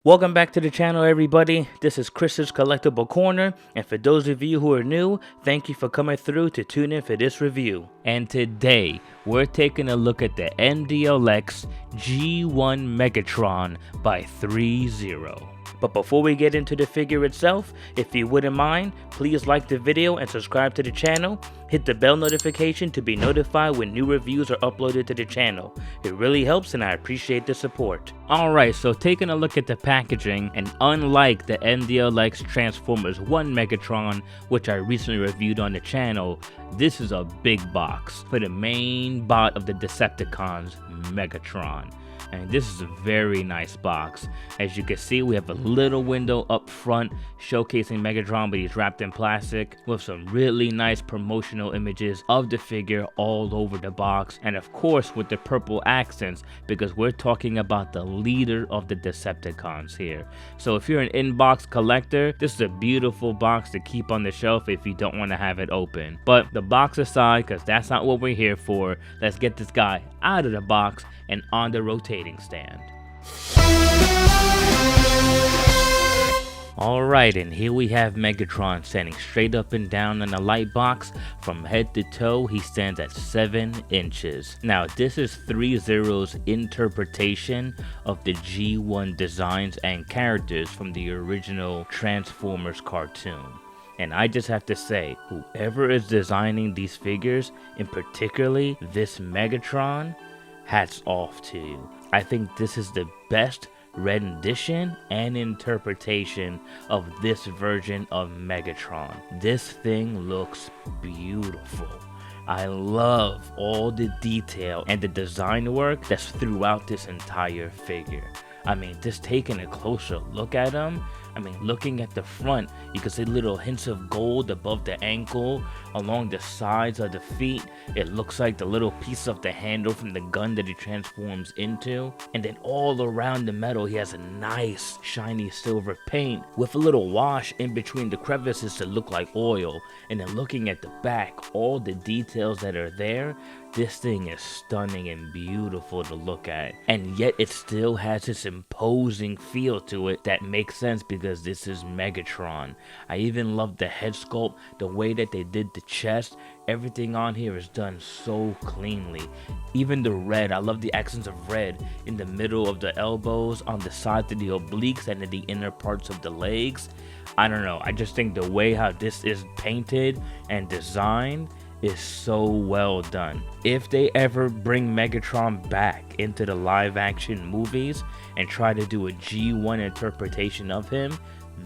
Welcome back to the channel, everybody. This is Chris's Collectible Corner, and for those of you who are new, thank you for coming through to tune in for this review. And today, we're taking a look at the MDLX G1 Megatron by Threezero. But before we get into the figure itself, if you wouldn't mind, please like the video and subscribe to the channel. Hit the bell notification to be notified when new reviews are uploaded to the channel. It really helps and I appreciate the support. Alright, so taking a look at the packaging, and unlike the MDLX Transformers MDLX Megatron, which I recently reviewed on the channel, this is a big box for the main bot of the Decepticons, Megatron. And this is a very nice box. As you can see, we have a little window up front showcasing Megatron, but he's wrapped in plastic with some really nice promotional images of the figure all over the box, and of course with the purple accents, because we're talking about the leader of the Decepticons here. So if you're an inbox collector, this is a beautiful box to keep on the shelf if you don't want to have it open. But the box aside, because that's not what we're here for, let's get this guy out of the box and on the rotating stand. Alright, and here we have Megatron standing straight up and down in a light box. From head to toe, he stands at 7 inches. Now, this is Threezero's interpretation of the G1 designs and characters from the original Transformers cartoon. And I just have to say, whoever is designing these figures, and particularly this Megatron, hats off to you. I think this is the best rendition and interpretation of this version of Megatron. This thing looks beautiful. I love all the detail and the design work that's throughout this entire figure. I mean, just taking a closer look at him, looking at the front, you can see little hints of gold above the ankle, along the sides of the feet. It looks like the little piece of the handle from the gun that he transforms into. And then all around the metal, he has a nice shiny silver paint with a little wash in between the crevices to look like oil. And then looking at the back, all the details that are there, this thing is stunning and beautiful to look at. And yet it still has this imposing feel to it that makes sense because this is Megatron. I even love the head sculpt, the way that they did the chest. Everything on here is done so cleanly. Even the red, I love the accents of red in the middle of the elbows, on the sides of the obliques, and in the inner parts of the legs. I don't know, I just think the way how this is painted and designed is so well done. If they ever bring Megatron back into the live action movies and try to do a G1 interpretation of him,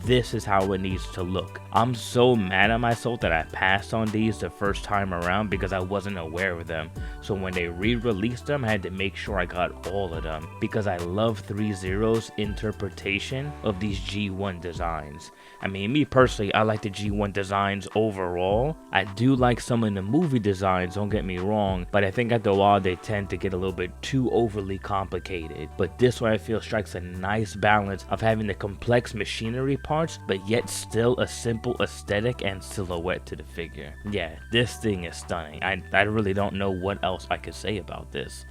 this is how it needs to look. I'm so mad at myself that I passed on these the first time around because I wasn't aware of them. So when they re-released them, I had to make sure I got all of them because I love Threezero's interpretation of these G1 designs. Me personally, I like the G1 designs overall. I do like some of the movie designs, don't get me wrong, but I think after a while they tend to get a little bit too overly complicated. But this one I feel strikes a nice balance of having the complex machinery parts, but yet still a simple aesthetic and silhouette to the figure. Yeah, this thing is stunning. I really don't know what else I could say about this.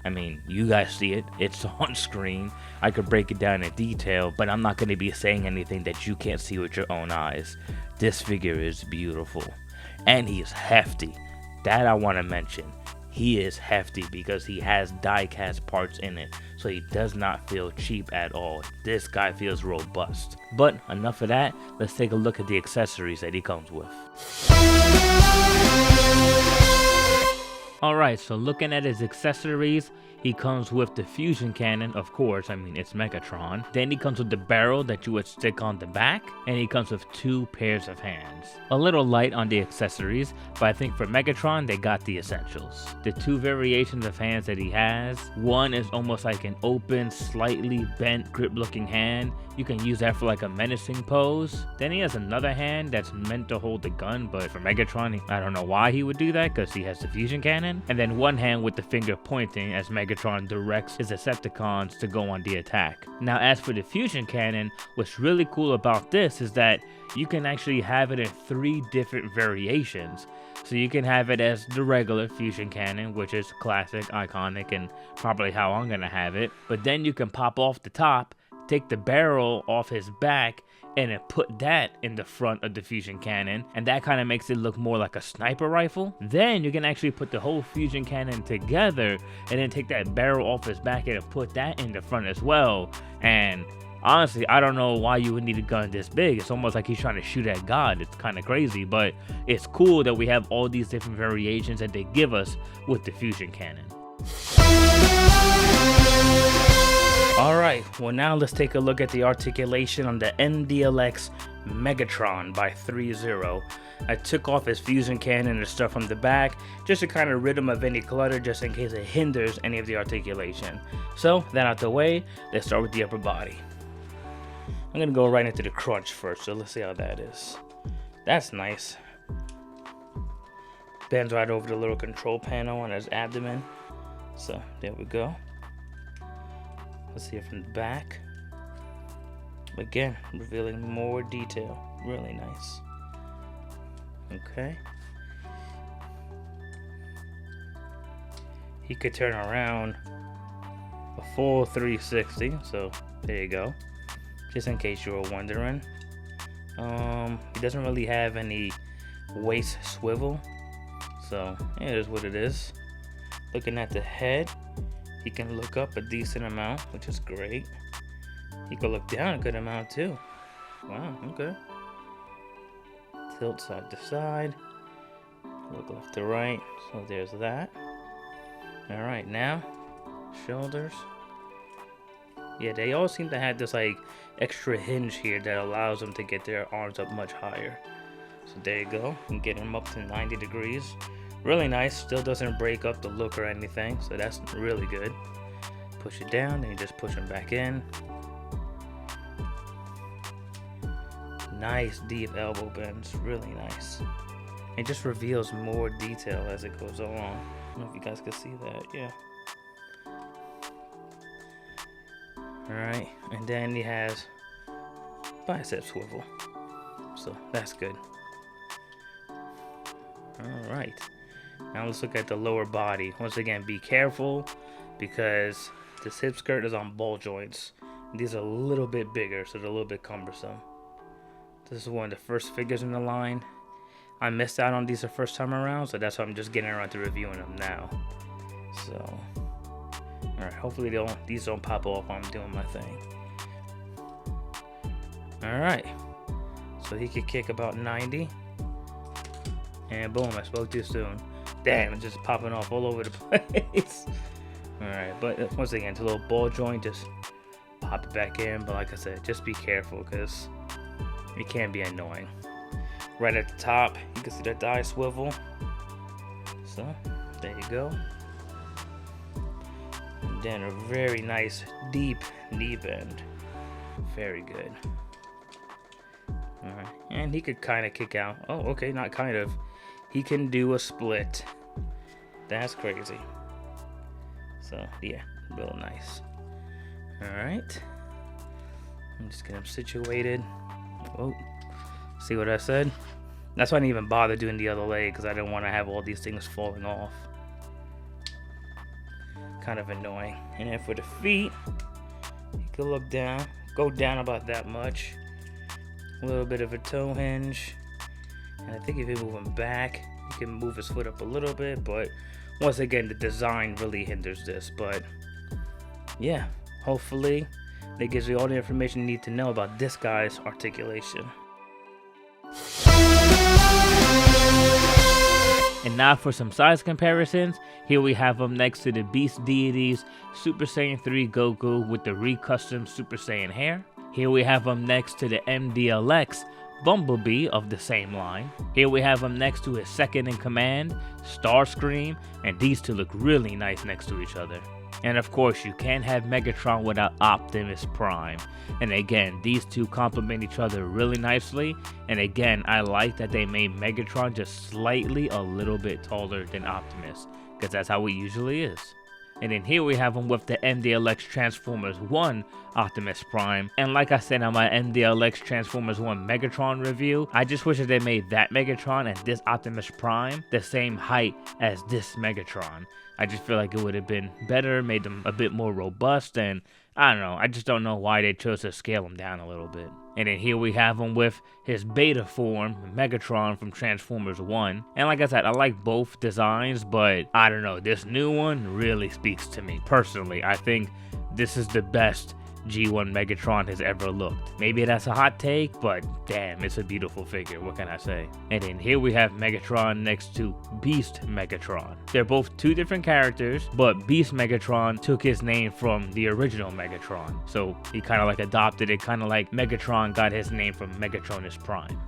You guys see it, it's on screen. I could break it down in detail, but I'm not going to be saying anything that you can't see with your own eyes. This figure is beautiful, and he's hefty. That I want to mention. He is hefty because he has die-cast parts in it, so he does not feel cheap at all. This guy feels robust. But enough of that, let's take a look at the accessories that he comes with. Alright, so looking at his accessories, he comes with the fusion cannon, of course, it's Megatron. Then he comes with the barrel that you would stick on the back, and he comes with 2 pairs of hands. A little light on the accessories, but I think for Megatron, they got the essentials. The 2 variations of hands that he has, one is almost like an open, slightly bent grip looking hand. You can use that for like a menacing pose. Then he has another hand that's meant to hold the gun, but for Megatron, I don't know why he would do that because he has the fusion cannon. And then one hand with the finger pointing as Megatron directs his Decepticons to go on the attack. Now as for the fusion cannon, what's really cool about this is that you can actually have it in 3 different variations. So you can have it as the regular fusion cannon, which is classic, iconic, and probably how I'm gonna have it. But then you can pop off the top, take the barrel off his back and then put that in the front of the fusion cannon, and that kind of makes it look more like a sniper rifle. Then you can actually put the whole fusion cannon together and then take that barrel off his back and put that in the front as well. And honestly, I don't know why you would need a gun this big. It's almost like he's trying to shoot at God. It's kind of crazy, but it's cool that we have all these different variations that they give us with the fusion cannon. Alright, well now let's take a look at the articulation on the MDLX Megatron by Threezero. I took off his fusion cannon and stuff from the back just to kind of rid him of any clutter, just in case it hinders any of the articulation. So, that out the way, let's start with the upper body. I'm going to go right into the crunch first, so let's see how that is. That's nice. Bends right over the little control panel on his abdomen. So, there we go. Let's see it from the back. Again, revealing more detail. Really nice. Okay. He could turn around a full 360, so there you go. Just in case you were wondering. He doesn't really have any waist swivel, so it is what it is. Looking at the head, he can look up a decent amount, which is great. He can look down a good amount too. Wow, okay. Tilt side to side. Look left to right. So there's that. Alright, now, shoulders. Yeah, they all seem to have this like extra hinge here that allows them to get their arms up much higher. So there you go. You can get them up to 90 degrees. Really nice, still doesn't break up the look or anything, so that's really good. Push it down, then you just push them back in. Nice deep elbow bends, really nice. It just reveals more detail as it goes along. I don't know if you guys can see that, yeah. Alright, and then he has bicep swivel, so that's good. Alright. Now let's look at the lower body. Once again, be careful because this hip skirt is on ball joints. These are a little bit bigger, so they're a little bit cumbersome. This is one of the first figures in the line. I missed out on these the first time around, so that's why I'm just getting around to reviewing them now. So, alright, hopefully these don't pop off while I'm doing my thing. Alright, so he could kick about 90. And boom, I spoke too soon. Damn, it's just popping off all over the place. Alright, but once again, it's a little ball joint, just pop it back in. But like I said, just be careful because it can be annoying. Right at the top, you can see the thigh swivel. So, there you go. And then a very nice deep knee bend. Very good. Alright, and he could kind of kick out. Oh, okay, not kind of. He can do a split. That's crazy. So, yeah, real nice. Alright. I'm just getting him situated. Oh, see what I said? That's why I didn't even bother doing the other leg, because I didn't want to have all these things falling off. Kind of annoying. And then for the feet, you can look down. Go down about that much. A little bit of a toe hinge. And I think if you move him back, you can move his foot up a little bit, but once again, the design really hinders this. But yeah, hopefully that gives you all the information you need to know about this guy's articulation. And now for some size comparisons. Here we have him next to the Beast Deities Super Saiyan 3 Goku with the re-custom Super Saiyan hair. Here we have him next to the MDLX Bumblebee of the same line. Here we have him next to his second in command, Starscream, and these two look really nice next to each other. And of course, you can't have Megatron without Optimus Prime. And again, these two complement each other really nicely. And again, I like that they made Megatron just slightly a little bit taller than Optimus, because that's how he usually is. And then here we have him with the MDLX Transformers 1 Optimus Prime. And like I said on my MDLX Transformers 1 Megatron review, I just wish that they made that Megatron and this Optimus Prime the same height as this Megatron. I just feel like it would have been better, made them a bit more robust, and I don't know, I just don't know why they chose to scale him down a little bit. And then here we have him with his beta form, Megatron from Transformers 1. And like I said, I like both designs, but I don't know, this new one really speaks to me. Personally, I think this is the best G1 Megatron has ever looked. Maybe that's a hot take, but damn, it's a beautiful figure, what can I say? And then here we have Megatron next to Beast Megatron. They're both two different characters, but Beast Megatron took his name from the original Megatron. So he kind of like adopted it, kind of like Megatron got his name from Megatronus Prime.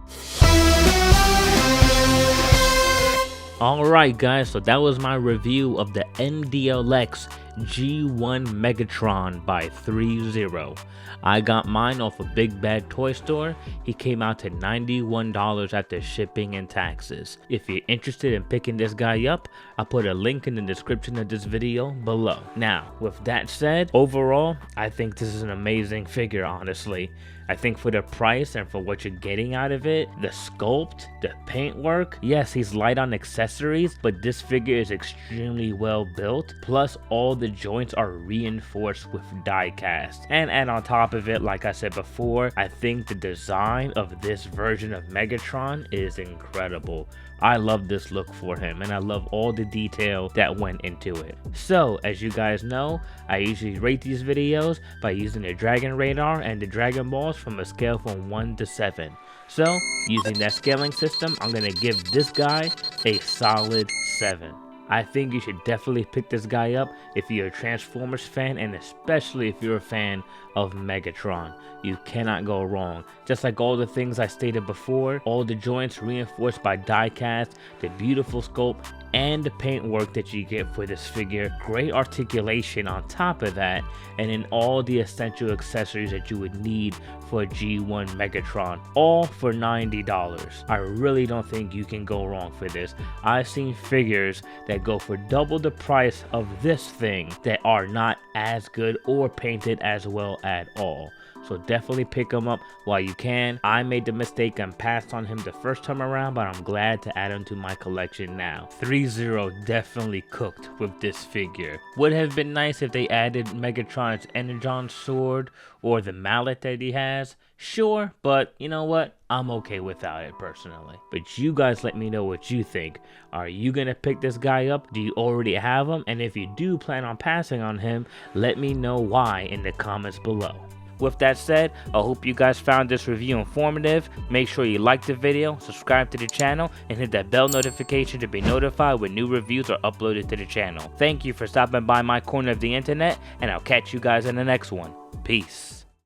Alright guys, so that was my review of the MDLX G1 Megatron by Threezero. I got mine off a Big Bad Toy Store. He came out to $91 after shipping and taxes. If you're interested in picking this guy up, I'll put a link in the description of this video below. Now, with that said, overall, I think this is an amazing figure, honestly. I think for the price and for what you're getting out of it, the sculpt, the paintwork, yes, he's light on accessories, but this figure is extremely well built. Plus, all the joints are reinforced with die cast. And on top of it, like I said before, I think the design of this version of Megatron is incredible. I love this look for him, and I love all the detail that went into it. So, as you guys know, I usually rate these videos by using the Dragon Radar and the Dragon Balls from a scale from 1 to 7. So, using that scaling system, I'm going to give this guy a solid 7. I think you should definitely pick this guy up if you're a Transformers fan, and especially if you're a fan of Megatron. You cannot go wrong. Just like all the things I stated before, all the joints reinforced by die cast, the beautiful sculpt, and the paintwork that you get for this figure, great articulation on top of that, and then all the essential accessories that you would need for a G1 Megatron, all for $90. I really don't think you can go wrong for this. I've seen figures that go for double the price of this thing that are not as good or painted as well at all. So definitely pick them up while you can. I made the mistake and passed on him the first time around, but I'm glad to add him to my collection now. Threezero definitely cooked with this figure. Would have been nice if they added Megatron's Energon sword or the mallet that he has. Sure, but you know what? I'm okay without it personally. But you guys let me know what you think. Are you gonna pick this guy up? Do you already have him? And if you do plan on passing on him, let me know why in the comments below. With that said, I hope you guys found this review informative. Make sure you like the video, subscribe to the channel, and hit that bell notification to be notified when new reviews are uploaded to the channel. Thank you for stopping by my corner of the internet, and I'll catch you guys in the next one. Peace.